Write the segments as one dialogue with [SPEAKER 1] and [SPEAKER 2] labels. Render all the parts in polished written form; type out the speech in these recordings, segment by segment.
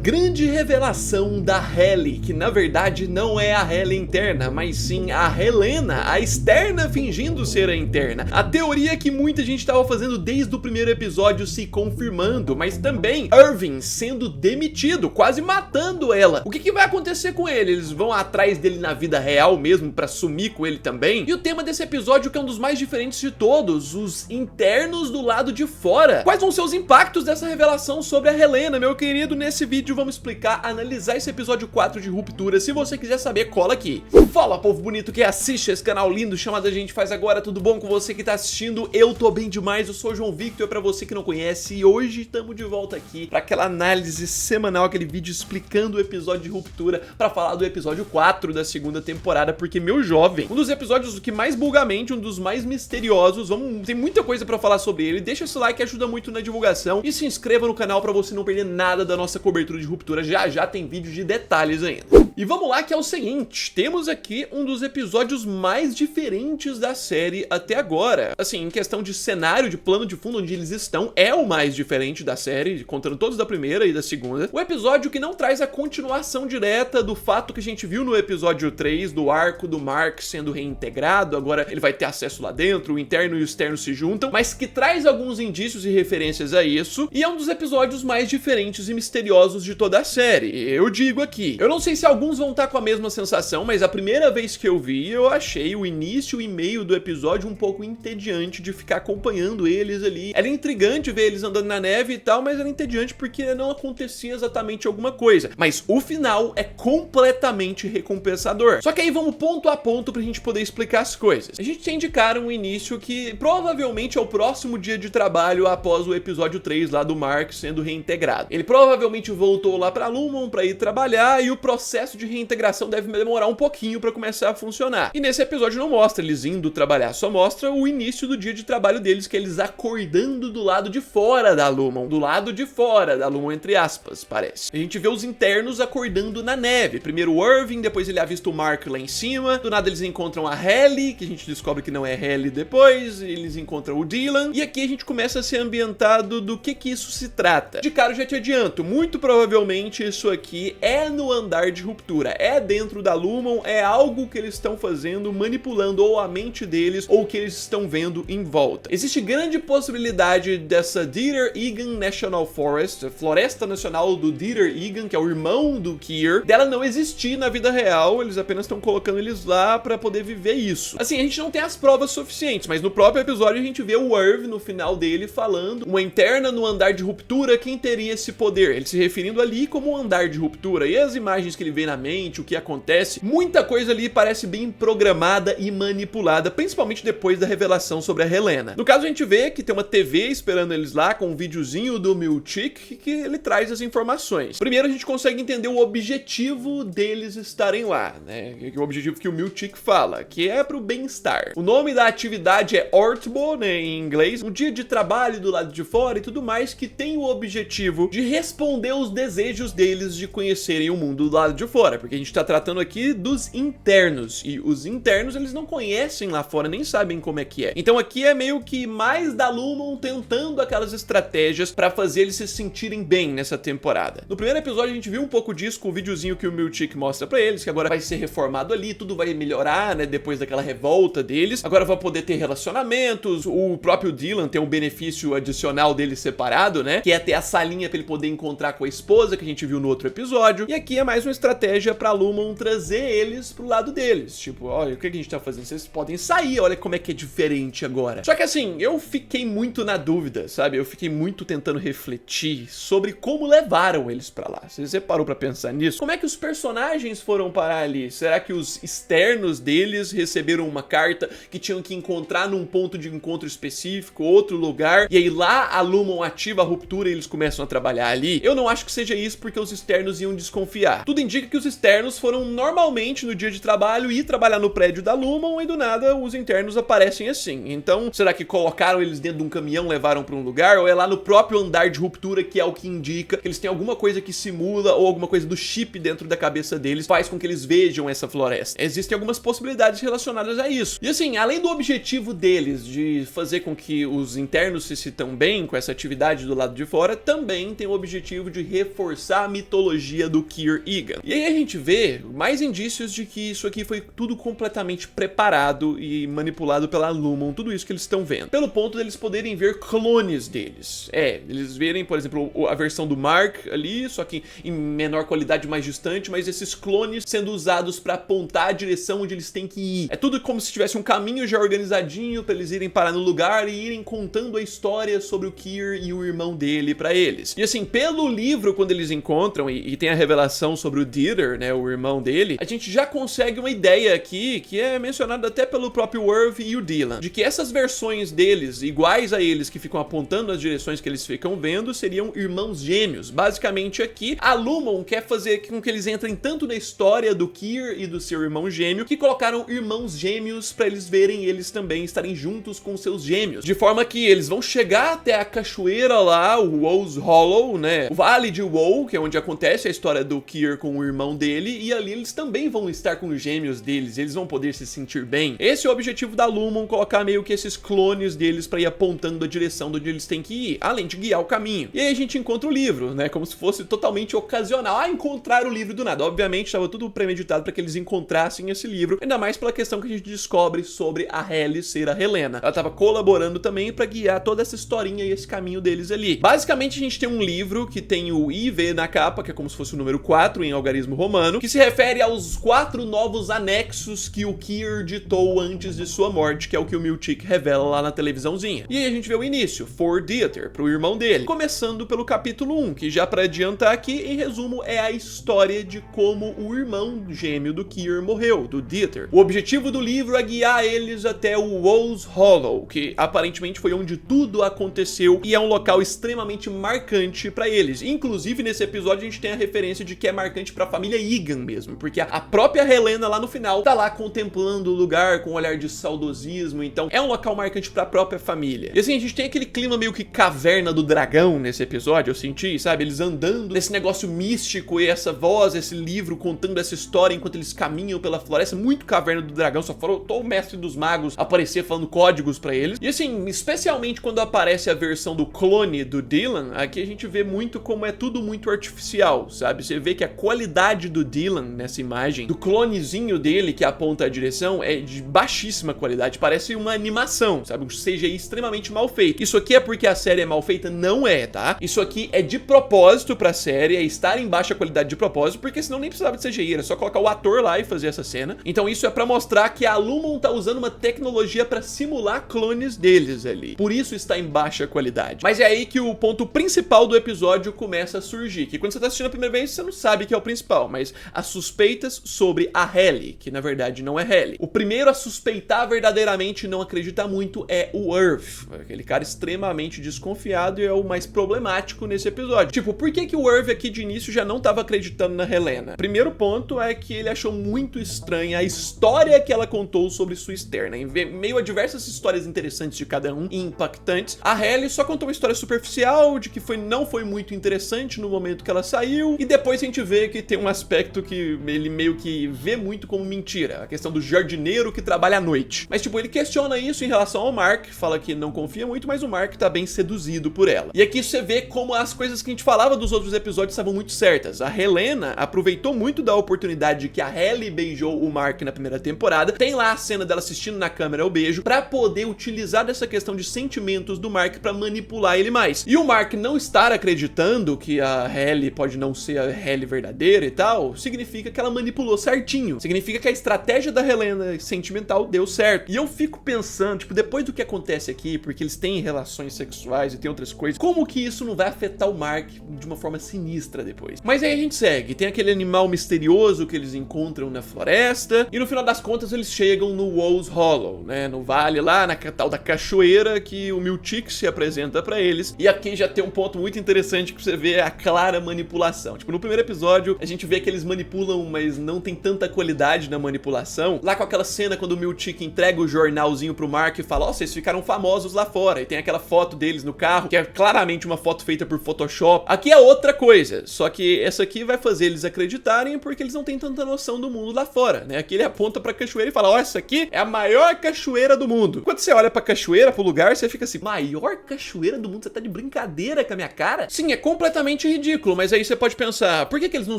[SPEAKER 1] grande revelação da Helly, que na verdade não é a Helly interna, mas sim a Helena, a externa fingindo ser a interna. A teoria que muita gente estava fazendo desde o primeiro episódio se confirmando, mas também Irving sendo demitido, quase matando ela. O que vai acontecer com ele? Eles vão atrás dele na vida real mesmo pra sumir com ele também? E o tema desse episódio, que é um dos mais diferentes de todos, os internos do lado de fora. Quais vão ser os impactos dessa revelação sobre a Helena, meu querido? Nesse vídeo vamos explicar, analisar esse episódio 4 de Ruptura. Se você quiser saber, cola aqui. Fala, povo bonito que assiste esse canal lindo chamado A Gente Faz Agora, tudo bom com você que tá assistindo? Eu tô bem demais, eu sou o João Victor, pra você que não conhece, e hoje estamos de volta aqui pra aquela análise semanal, aquele vídeo explicando o episódio de Ruptura, pra falar do episódio 4 da segunda temporada, porque, meu jovem, um dos episódios que mais bulgamente, um dos mais misteriosos, tem muita coisa pra falar sobre ele. Deixa esse like que ajuda muito na divulgação e se inscreva no canal pra você não perder nada da nossa cobertura de Ruptura. Já tem vídeo de detalhes ainda. E vamos lá, que é o seguinte, temos aqui um dos episódios mais diferentes da série até agora. Assim, em questão de cenário, de plano de fundo onde eles estão, é o mais diferente da série, contando todos da primeira e da segunda. O episódio que não traz a continuação direta do fato que a gente viu no episódio 3, do arco do Mark sendo reintegrado, agora ele vai ter acesso lá dentro, o interno e o externo se juntam, mas que traz alguns indícios e referências a isso, e é um dos episódios mais diferentes e misteriosos de toda a série. Eu digo aqui, eu não sei se alguns vão estar com a mesma sensação, mas a primeira vez que eu vi, eu achei o início e meio do episódio um pouco entediante de ficar acompanhando eles ali. Era intrigante ver eles andando na neve e tal, mas era entediante porque não acontecia exatamente alguma coisa. Mas o final é completamente recompensador. Só que aí vamos ponto a ponto pra gente poder explicar as coisas. A gente tem de cara um início que provavelmente é o próximo dia de trabalho após o episódio 3 lá do Mark sendo reintegrado. Ele provavelmente voltou lá pra Lumon pra ir trabalhar e o processo de reintegração deve demorar um pouquinho pra começar a funcionar. E nesse episódio não mostra eles indo trabalhar, só mostra o início do dia de trabalho deles, que é eles acordando do lado de fora da Lumon. Do lado de fora da Lumon, entre aspas, parece. A gente vê os internos acordando na neve. Primeiro o Irving, depois ele avista o Mark lá em cima. Do nada eles encontram a Helly, que a gente descobre que não é Helly depois. Eles encontram o Dylan. E aqui a gente começa a ser ambientado do que isso se trata. De cara eu já te adianto, muito provavelmente isso aqui é no andar de Ruptura. É dentro da Lumon, é algo que eles estão fazendo, manipulando ou a mente deles, ou que eles estão vendo em volta. Existe grande possibilidade dessa Dieter Egan National Forest, a Floresta Nacional do Dieter Egan, que é o irmão do Kier, dela não existir na vida real, eles apenas estão colocando eles lá pra poder viver isso. Assim, a gente não tem as provas suficientes, mas no próprio episódio a gente vê o Irv no final dele falando uma interna no andar de Ruptura, quem teria esse poder? Ele se referindo ali como um andar de Ruptura, e as imagens que ele vê na mente, o que acontece, muita coisa ali parece bem programada e manipulada, principalmente depois da revelação sobre a Helena. No caso a gente vê que tem uma TV esperando eles lá com um videozinho do Milchick que ele traz as informações. Primeiro a gente consegue entender o objetivo deles estarem lá, né? O objetivo que o Milchick fala, que é pro bem-estar. O nome da atividade é Ortbo, né, em inglês, um dia de trabalho do lado de fora e tudo mais, que tem o objetivo de responder os desejos deles de conhecerem o mundo do lado de fora, porque a gente tá tratando aqui dos internos, e os internos eles não conhecem lá fora, nem sabem como é que é. Então aqui é meio que mais da Lumon tentando aquelas estratégias pra fazer eles se sentirem bem nessa temporada. No primeiro episódio a gente viu um pouco disso com o videozinho que o Milchick mostra pra eles, que agora vai ser reformado ali, tudo vai melhorar, né, depois daquela revolta deles. Agora vai poder ter relacionamentos, o próprio Dylan tem um benefício adicional dele separado, né, que é ter a salinha pra ele poder encontrar com a esposa, que a gente viu no outro episódio. E aqui é mais uma estratégia pra Lumon trazer eles pro lado deles. Tipo, olha, o que a gente tá fazendo? Vocês podem sair, olha como é que é diferente agora. Só que assim, eu fiquei muito na dúvida, sabe? Eu fiquei muito tentando refletir sobre como levaram eles pra lá. Você parou pra pensar nisso? Como é que os personagens foram parar ali? Será que os externos deles receberam uma carta que tinham que encontrar num ponto de encontro específico, outro lugar, e aí lá a Lumon ativa a Ruptura e eles começam a trabalhar ali? Eu não acho que seja isso, porque os externos iam desconfiar. Tudo indica que que os externos foram normalmente no dia de trabalho ir trabalhar no prédio da Lumon e do nada os internos aparecem assim. Então, será que colocaram eles dentro de um caminhão, levaram pra um lugar, ou é lá no próprio andar de ruptura que é o que indica que eles têm alguma coisa que simula ou alguma coisa do chip dentro da cabeça deles faz com que eles vejam essa floresta? Existem algumas possibilidades relacionadas a isso. E assim, além do objetivo deles de fazer com que os internos se sintam bem com essa atividade do lado de fora, também tem o objetivo de reforçar a mitologia do Keir Egan. E aí a gente vê mais indícios de que isso aqui foi tudo completamente preparado e manipulado pela Lumon, tudo isso que eles estão vendo. Pelo ponto deles poderem ver clones deles. Eles verem, por exemplo, a versão do Mark ali, só que em menor qualidade, mais distante, mas esses clones sendo usados pra apontar a direção onde eles têm que ir. É tudo como se tivesse um caminho já organizadinho pra eles irem parar no lugar e irem contando a história sobre o Keir e o irmão dele pra eles. E assim, pelo livro, quando eles encontram e tem a revelação sobre o Dieter, né, o irmão dele, a gente já consegue uma ideia aqui, que é mencionada até pelo próprio Irv e o Dylan, de que essas versões deles, iguais a eles, que ficam apontando as direções que eles ficam vendo, seriam irmãos gêmeos. Basicamente aqui, a Lumon quer fazer com que eles entrem tanto na história do Keir e do seu irmão gêmeo, que colocaram irmãos gêmeos pra eles verem eles também estarem juntos com seus gêmeos. De forma que eles vão chegar até a cachoeira lá, o Woe's Hollow, né, o Vale de Woe, que é onde acontece a história do Keir com o irmão dele, e ali eles também vão estar com os gêmeos deles, eles vão poder se sentir bem. Esse é o objetivo da Lumon, colocar meio que esses clones deles pra ir apontando a direção de onde eles têm que ir, além de guiar o caminho. E aí a gente encontra o livro, né, como se fosse totalmente ocasional. Encontrar o livro do nada. Obviamente estava tudo premeditado para que eles encontrassem esse livro, ainda mais pela questão que a gente descobre sobre a Halle ser a Helena. Ela estava colaborando também para guiar toda essa historinha e esse caminho deles ali. Basicamente a gente tem um livro que tem o IV na capa, que é como se fosse o número 4 em algarismo romano, que se refere aos 4 novos anexos que o Keir ditou antes de sua morte, que é o que o Milchick revela lá na televisãozinha. E aí a gente vê o início, For Dieter, pro irmão dele, começando pelo capítulo 1, que já para adiantar aqui, em resumo, é a história de como o irmão gêmeo do Keir morreu, do Dieter. O objetivo do livro é guiar eles até o Woe's Hollow, que aparentemente foi onde tudo aconteceu e é um local extremamente marcante pra eles. Inclusive, nesse episódio, a gente tem a referência de que é marcante pra família Egan mesmo, porque a própria Helena lá no final tá lá contemplando o lugar com um olhar de saudosismo, então é um local marcante pra própria família. E assim, a gente tem aquele clima meio que Caverna do Dragão nesse episódio, eu senti, sabe? Eles andando nesse negócio místico e essa voz, esse livro contando essa história enquanto eles caminham pela floresta, muito Caverna do Dragão, só faltou o mestre dos magos aparecer falando códigos pra eles. E assim, especialmente quando aparece a versão do clone do Dylan, aqui a gente vê muito como é tudo muito artificial, sabe? Você vê que a qualidade do Dylan nessa imagem, do clonezinho dele que aponta a direção, é de baixíssima qualidade, parece uma animação, sabe? Um CGI extremamente mal feito. Isso aqui é porque a série é mal feita? Não é, tá? Isso aqui é de propósito pra série, é estar em baixa qualidade de propósito, porque senão nem precisava de CGI, era só colocar o ator lá e fazer essa cena. Então isso é pra mostrar que a Lumon tá usando uma tecnologia pra simular clones deles ali. Por isso está em baixa qualidade. Mas é aí que o ponto principal do episódio começa a surgir, que quando você tá assistindo a primeira vez, você não sabe que é o principal, mas as suspeitas sobre a Halle, que na verdade não é Halle. O primeiro a suspeitar verdadeiramente e não acreditar muito é o Irv, aquele cara extremamente desconfiado e é o mais problemático nesse episódio. Tipo, por que que o Irv aqui de início já não tava acreditando na Helena? Primeiro ponto é que ele achou muito estranha a história que ela contou sobre sua externa. Em meio a diversas histórias interessantes de cada um e impactantes, a Halle só contou uma história superficial de que não foi muito interessante no momento que ela saiu, e depois a gente vê que tem um aspecto que ele meio que vê muito como mentira, a questão do jardineiro que trabalha à noite. Mas tipo, ele questiona isso em relação ao Mark, fala que não confia muito, mas o Mark tá bem seduzido por ela. E aqui você vê como as coisas que a gente falava dos outros episódios estavam muito certas. A Helena aproveitou muito da oportunidade que a Halle beijou o Mark na primeira temporada, tem lá a cena dela assistindo na câmera o beijo, pra poder utilizar dessa questão de sentimentos do Mark pra manipular ele mais. E o Mark não estar acreditando que a Halle pode não ser a Halle verdadeira e tal, significa que ela manipulou certinho. Significa que a estratégia da Helena sentimental deu certo. E eu fico pensando, tipo, depois do que acontece aqui, porque eles têm relações sexuais e tem outras coisas, como que isso não vai afetar o Mark de uma forma sinistra depois? Mas aí a gente segue, tem aquele animal misterioso que eles encontram na floresta, e no final das contas eles chegam no Woe's Hollow, né, no vale lá, na tal da cachoeira que o Milchick se apresenta pra eles, e aqui já tem um ponto muito interessante que você vê a clara manipulação. Tipo, no primeiro episódio a gente gente vê que eles manipulam, mas não tem tanta qualidade na manipulação. Lá com aquela cena quando o Milchick entrega o jornalzinho pro Mark e fala, ó, vocês ficaram famosos lá fora, e tem aquela foto deles no carro, que é claramente uma foto feita por Photoshop. Aqui é outra coisa, só que essa aqui vai fazer eles acreditarem porque eles não têm tanta noção do mundo lá fora, né? Aqui ele aponta pra cachoeira e fala, ó, essa aqui é a maior cachoeira do mundo. Quando você olha pra cachoeira, pro lugar, você fica assim, maior cachoeira do mundo? Você tá de brincadeira com a minha cara? Sim, é completamente ridículo, mas aí você pode pensar, por que eles não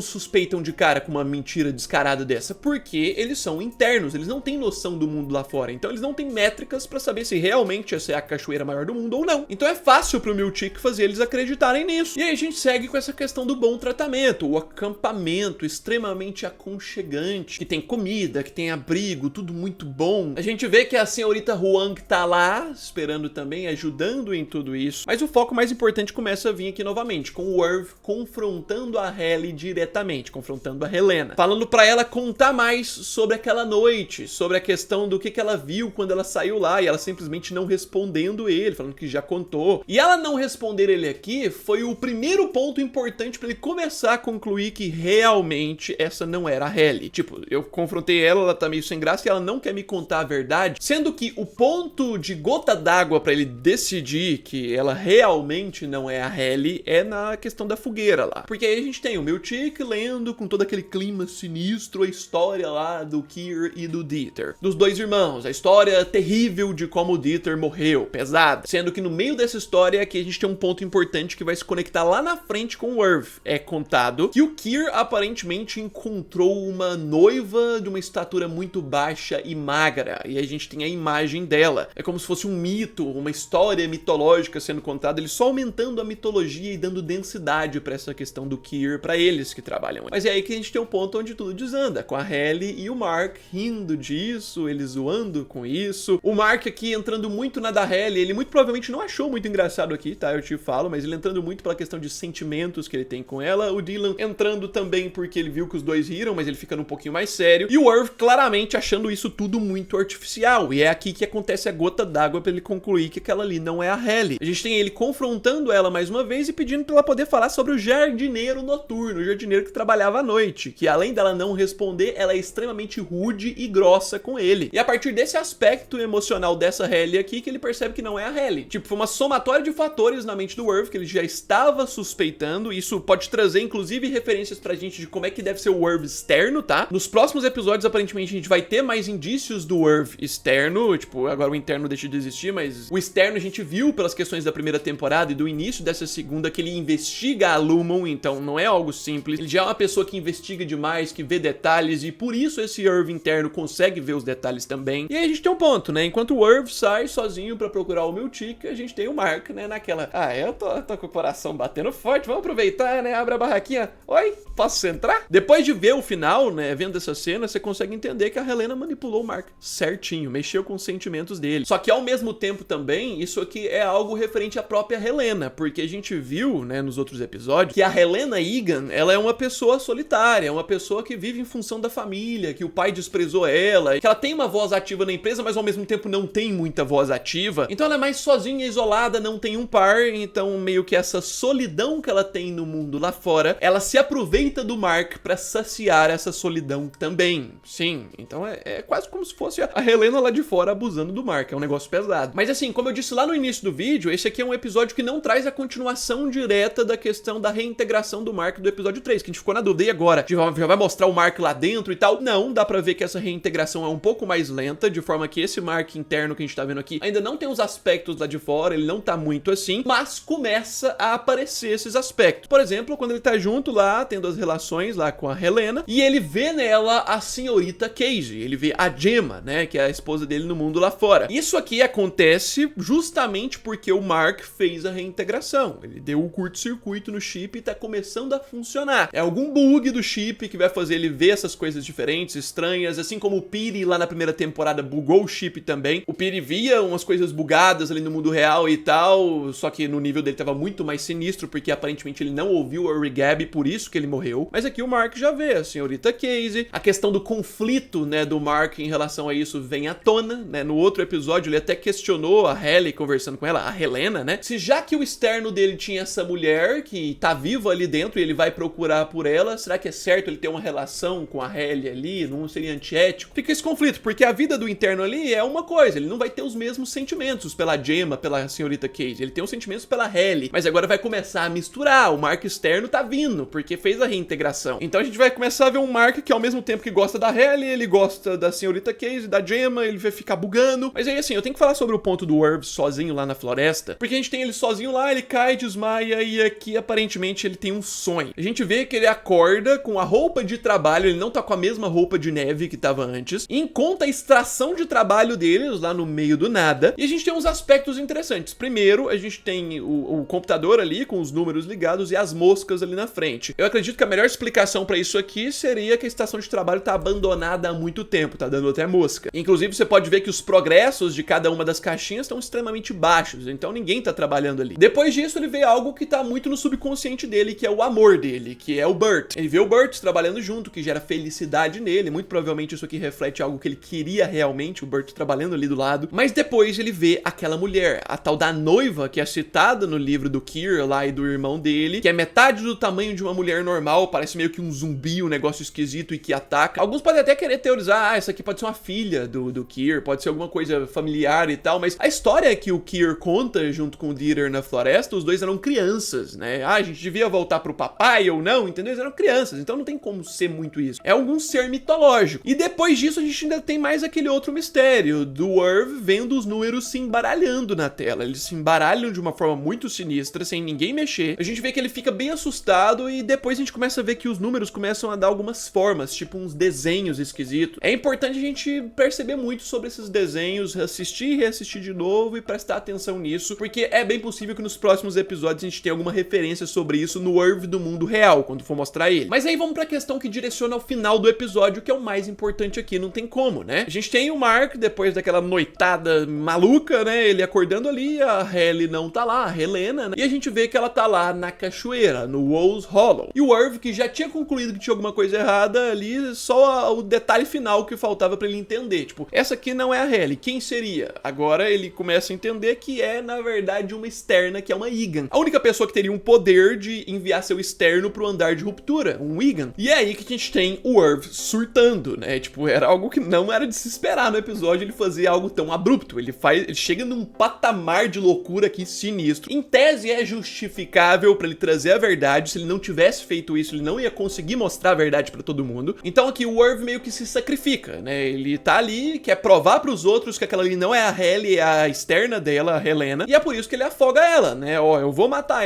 [SPEAKER 1] suspeitam de cara com uma mentira descarada dessa? Porque eles são internos, eles não têm noção do mundo lá fora, então eles não têm métricas pra saber se realmente essa é a cachoeira maior do mundo ou não. Então é fácil pro Milchick fazer eles acreditarem nisso. E aí a gente segue com essa questão do bom tratamento, o acampamento extremamente aconchegante, que tem comida, que tem abrigo, tudo muito bom. A gente vê que a senhorita Huang tá lá, esperando também, ajudando em tudo isso. Mas o foco mais importante começa a vir aqui novamente, com o Irv confrontando a Halle diretamente, confrontando a Helena, falando pra ela contar mais sobre aquela noite, sobre a questão do que ela viu quando ela saiu lá, e ela simplesmente não respondendo ele, falando que já contou. E ela não responder ele aqui foi o primeiro ponto importante pra ele começar a concluir que realmente essa não era a Halle. Tipo, eu confrontei ela, ela tá meio sem graça e ela não quer me contar a verdade, sendo que o ponto de gota d'água pra ele decidir que ela realmente não é a Halle é na questão da fogueira lá. Porque aí a gente tem o Milchick lendo com todo aquele clima sinistro a história lá do Keir e do Dieter, dos dois irmãos, a história terrível de como o Dieter morreu, pesada. Sendo que no meio dessa história aqui a gente tem um ponto importante que vai se conectar lá na frente com o Irv. É contado que o Keir aparentemente encontrou uma noiva de uma estatura muito baixa e magra, e a gente tem a imagem dela. É como se fosse um mito, uma história mitológica sendo contada, ele só aumentando a mitologia e dando densidade pra essa questão do Keir pra eles que trabalham. Mas é aí que a gente tem um ponto onde tudo desanda, com a Halle e o Mark rindo disso, ele zoando com isso. O Mark aqui entrando muito na da Halle, ele muito provavelmente não achou muito engraçado aqui, tá? Eu te falo, mas ele entrando muito pela questão de sentimentos que ele tem com ela. O Dylan entrando também porque ele viu que os dois riram, mas ele ficando um pouquinho mais sério. E o Irv claramente achando isso tudo muito artificial. E é aqui que acontece a gota d'água pra ele concluir que aquela ali não é a Halle. A gente tem ele confrontando ela mais uma vez e pedindo pra ela poder falar sobre o jardineiro noturno, o jardineiro que trabalhava à noite, que além dela não responder, ela é extremamente rude e grossa com ele. E a partir desse aspecto emocional dessa Halle aqui, que ele percebe que não é a Halle. Tipo, foi uma somatória de fatores na mente do Irv que ele já estava suspeitando. Isso pode trazer, inclusive, referências pra gente de como é que deve ser o Irv externo, tá? Nos próximos episódios, aparentemente, a gente vai ter mais indícios do Irv externo. Tipo, agora o interno deixa de existir, mas o externo a gente viu pelas questões da primeira temporada e do início dessa segunda, que ele investiga a Lumon, então não é algo simples. Ele já é uma pessoa que investiga demais, que vê detalhes, e por isso esse Irv interno consegue ver os detalhes também. E aí a gente tem um ponto, né? Enquanto o Irv sai sozinho pra procurar o Milchick, a gente tem o Mark, né? Naquela, eu tô com o coração batendo forte, vamos aproveitar, né? Abre a barraquinha. Oi, posso entrar? Depois de ver o final, né? Vendo essa cena, você consegue entender que a Helena manipulou o Mark certinho, mexeu com os sentimentos dele. Só que ao mesmo tempo também, isso aqui é algo referente à própria Helena, porque a gente viu, né, nos outros episódios, que a Helena Egan, ela é uma pessoa solitária, uma pessoa que vive em função da família, que o pai desprezou ela, que ela tem uma voz ativa na empresa, mas ao mesmo tempo não tem muita voz ativa. Então ela é mais sozinha, isolada, não tem um par, então meio que essa solidão que ela tem no mundo lá fora, ela se aproveita do Mark pra saciar essa solidão também. Sim, então é quase como se fosse a Helena lá de fora abusando do Mark, é um negócio pesado. Mas assim, como eu disse lá no início do vídeo, esse aqui é um episódio que não traz a continuação direta da questão da reintegração do Mark do episódio 3, que a gente ficou na dúvida, e agora? Já vai mostrar o Mark lá dentro e tal? Não, dá pra ver que essa reintegração é um pouco mais lenta, de forma que esse Mark interno que a gente tá vendo aqui ainda não tem os aspectos lá de fora, ele não tá muito assim, mas começa a aparecer esses aspectos. Por exemplo, quando ele tá junto lá, tendo as relações lá com a Helena, e ele vê nela a senhorita Casey, ele vê a Gemma, né, que é a esposa dele no mundo lá fora. Isso aqui acontece justamente porque o Mark fez a reintegração, ele deu o curto-circuito no chip e tá começando a funcionar. É algum bug do chip que vai fazer ele ver essas coisas diferentes, estranhas, assim como o Piri lá na primeira temporada bugou o chip também. O Piri via umas coisas bugadas ali no mundo real e tal, só que no nível dele tava muito mais sinistro, porque aparentemente ele não ouviu o Origab, por isso que ele morreu. Mas aqui o Mark já vê a senhorita Casey, a questão do conflito, né, do Mark em relação a isso vem à tona, né, no outro episódio ele até questionou a Halle conversando com ela, a Helena, né, se já que o externo dele tinha essa mulher que tá viva ali dentro e ele vai procurar por ela, dela, será que é certo ele ter uma relação com a Halle ali, não seria antiético? Fica esse conflito, porque a vida do interno ali é uma coisa, ele não vai ter os mesmos sentimentos pela Gemma, pela senhorita Cage, ele tem os sentimentos pela Halle, mas agora vai começar a misturar, o Mark externo tá vindo, porque fez a reintegração. Então a gente vai começar a ver um Mark que ao mesmo tempo que gosta da Halle, ele gosta da senhorita Cage, da Gemma, ele vai ficar bugando. Mas aí assim, eu tenho que falar sobre o ponto do Irv sozinho lá na floresta, porque a gente tem ele sozinho lá, ele cai, desmaia e aqui aparentemente ele tem um sonho. A gente vê que ele acorda com a roupa de trabalho, ele não tá com a mesma roupa de neve que tava antes, e encontra a extração de trabalho deles lá no meio do nada, e a gente tem uns aspectos interessantes. Primeiro, a gente tem o computador ali com os números ligados e as moscas ali na frente. Eu acredito que a melhor explicação pra isso aqui seria que a estação de trabalho tá abandonada há muito tempo, tá dando até mosca. Inclusive, você pode ver que os progressos de cada uma das caixinhas estão extremamente baixos, então ninguém tá trabalhando ali. Depois disso, ele vê algo que tá muito no subconsciente dele, que é o amor dele, que é o Burt. Ele vê o Burt trabalhando junto, que gera felicidade nele, muito provavelmente isso aqui reflete algo que ele queria realmente, o Burt trabalhando ali do lado. Mas depois ele vê aquela mulher, a tal da noiva, que é citada no livro do Keir lá e do irmão dele, que é metade do tamanho de uma mulher normal, parece meio que um zumbi, um negócio esquisito e que ataca. Alguns podem até querer teorizar, essa aqui pode ser uma filha do Keir, pode ser alguma coisa familiar e tal, mas a história que o Keir conta junto com o Dieter na floresta, os dois eram crianças, né? A gente devia voltar pro papai ou não, entendeu? Eles eram crianças, então não tem como ser muito isso. É algum ser mitológico. E depois disso a gente ainda tem mais aquele outro mistério do Irv vendo os números se embaralhando na tela. Eles se embaralham de uma forma muito sinistra, sem ninguém mexer. A gente vê que ele fica bem assustado e depois a gente começa a ver que os números começam a dar algumas formas, tipo uns desenhos esquisitos. É importante a gente perceber muito sobre esses desenhos, assistir e reassistir de novo e prestar atenção nisso, porque é bem possível que nos próximos episódios a gente tenha alguma referência sobre isso no Irv do mundo real, quando for mostrar ele. Mas aí vamos pra questão que direciona ao final do episódio, que é o mais importante aqui, não tem como, né? A gente tem o Mark, depois daquela noitada maluca, né? Ele acordando ali, a Halle não tá lá, a Helena, né? E a gente vê que ela tá lá na cachoeira, no Wolves Hollow. E o Irv, que já tinha concluído que tinha alguma coisa errada ali, só o detalhe final que faltava pra ele entender. Tipo, essa aqui não é a Halle, quem seria? Agora ele começa a entender que é, na verdade, uma externa, que é uma Egan. A única pessoa que teria um poder de enviar seu externo pro andar de ruptura, um Egan. E é aí que a gente tem o Irv surtando, né? Tipo, era algo que não era de se esperar no episódio ele fazer algo tão abrupto. Ele chega num patamar de loucura aqui sinistro. Em tese é justificável pra ele trazer a verdade. Se ele não tivesse feito isso, ele não ia conseguir mostrar a verdade pra todo mundo. Então aqui o Irv meio que se sacrifica, né? Ele tá ali, quer provar pros outros que aquela ali não é a Halle, é a externa dela, a Helena. E é por isso que ele afoga ela, né? Ó, eu vou matar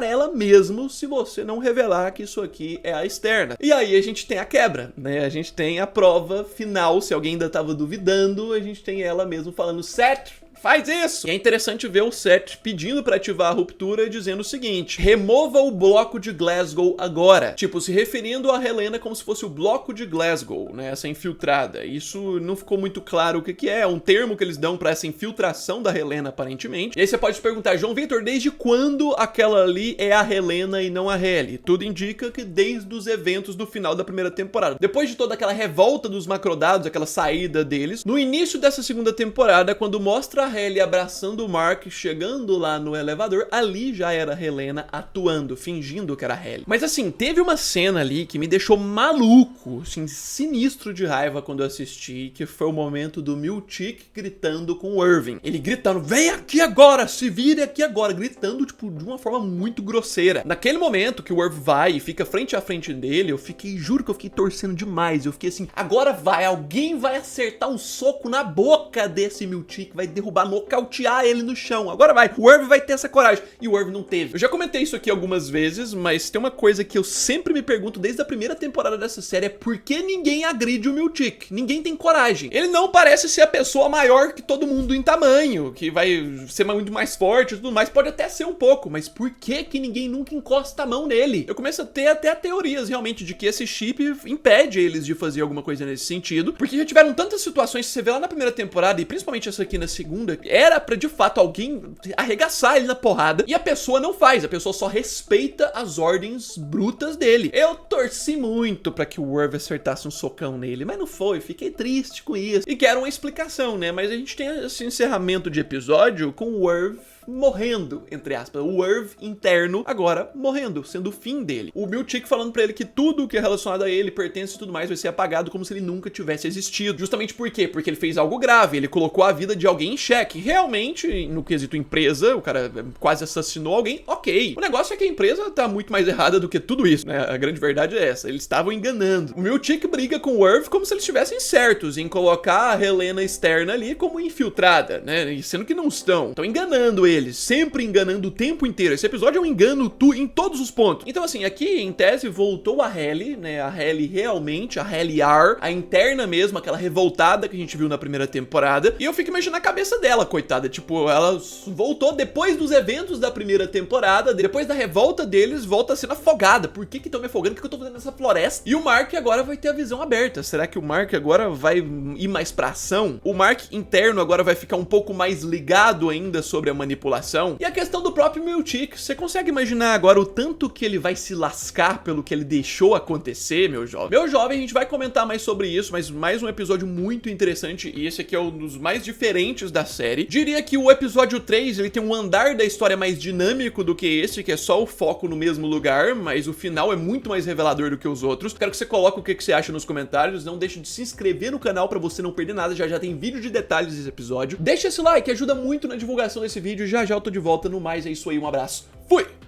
[SPEAKER 1] ela mesmo se você não revelar que isso aqui é a externa. E aí a gente tem a quebra, né? A gente tem a prova final, se alguém ainda tava duvidando, a gente tem ela mesmo falando, certo? Faz isso! E é interessante ver o Seth pedindo pra ativar a ruptura, dizendo o seguinte: remova o bloco de Glasgow agora. Tipo, se referindo a Helena como se fosse o bloco de Glasgow, né? Essa infiltrada. Isso não ficou muito claro o que é. É um termo que eles dão pra essa infiltração da Helena, aparentemente. E aí você pode se perguntar, João Vitor, desde quando aquela ali é a Helena e não a Halle? Tudo indica que desde os eventos do final da primeira temporada. Depois de toda aquela revolta dos macrodados, aquela saída deles, no início dessa segunda temporada, quando mostra a Halle abraçando o Mark, chegando lá no elevador, ali já era a Helena atuando, fingindo que era a Halle. Mas assim, teve uma cena ali que me deixou maluco, assim, sinistro de raiva quando eu assisti, que foi o momento do Milchick gritando com o Irving. Ele gritando, vem aqui agora, se vire aqui agora, gritando, tipo, de uma forma muito grosseira. Naquele momento que o Irv vai e fica frente a frente dele, juro que eu fiquei torcendo demais, eu fiquei assim, agora vai, alguém vai acertar um soco na boca desse Milchick, vai derrubar, nocautear ele no chão. Agora vai. O Irv vai ter essa coragem. E o Irv não teve. Eu já comentei isso aqui algumas vezes, mas tem uma coisa que eu sempre me pergunto desde a primeira temporada dessa série, é por que ninguém agride o Milchick? Ninguém tem coragem. Ele não parece ser a pessoa maior que todo mundo em tamanho, que vai ser muito mais forte e tudo mais. Pode até ser um pouco, mas por que ninguém nunca encosta a mão nele? Eu começo a ter até teorias realmente de que esse chip impede eles de fazer alguma coisa nesse sentido, porque já tiveram tantas situações que você vê lá na primeira temporada, e principalmente essa aqui na segunda, era pra de fato alguém arregaçar ele na porrada, e a pessoa não faz, a pessoa só respeita as ordens brutas dele. Eu torci muito pra que o Irv acertasse um socão nele, mas não foi, fiquei triste com isso, e quero uma explicação, né? Mas a gente tem esse encerramento de episódio com o Irv morrendo, entre aspas. O Irv interno agora morrendo, sendo o fim dele. O Milchick falando pra ele que tudo que é relacionado a ele, pertence e tudo mais, vai ser apagado como se ele nunca tivesse existido. Justamente por quê? Porque ele fez algo grave, ele colocou a vida de alguém em xeque. Realmente, no quesito empresa, o cara quase assassinou alguém, ok. O negócio é que a empresa tá muito mais errada do que tudo isso, né? A grande verdade é essa, eles estavam enganando. O Milchick briga com o Irv como se eles estivessem certos em colocar a Helena externa ali como infiltrada, né? E sendo que não estão. Estão enganando eles, sempre enganando o tempo inteiro. Esse episódio é um engano em todos os pontos. Então assim, aqui em tese voltou a Halle, né? A Halle realmente, a Halle R, a interna mesmo, aquela revoltada que a gente viu na primeira temporada. E eu fico imaginando a cabeça dela, coitada. Tipo, ela voltou depois dos eventos da primeira temporada, depois da revolta deles, volta sendo afogada. Por que estão me afogando? O que eu tô fazendo nessa floresta? E o Mark agora vai ter a visão aberta. Será que o Mark agora vai ir mais pra ação? O Mark interno agora vai ficar um pouco mais ligado ainda sobre a manipulação? E a questão do próprio Milchick, você consegue imaginar agora o tanto que ele vai se lascar pelo que ele deixou acontecer, meu jovem? Meu jovem, a gente vai comentar mais sobre isso, mas mais um episódio muito interessante, e esse aqui é um dos mais diferentes da série. Diria que o episódio 3, ele tem um andar da história mais dinâmico do que esse, que é só o foco no mesmo lugar, mas o final é muito mais revelador do que os outros. Quero que você coloque o que você acha nos comentários, não deixe de se inscrever no canal pra você não perder nada, já tem vídeo de detalhes desse episódio. Deixa esse like, ajuda muito na divulgação desse vídeo, já eu tô de volta. No mais, é isso aí, um abraço, fui!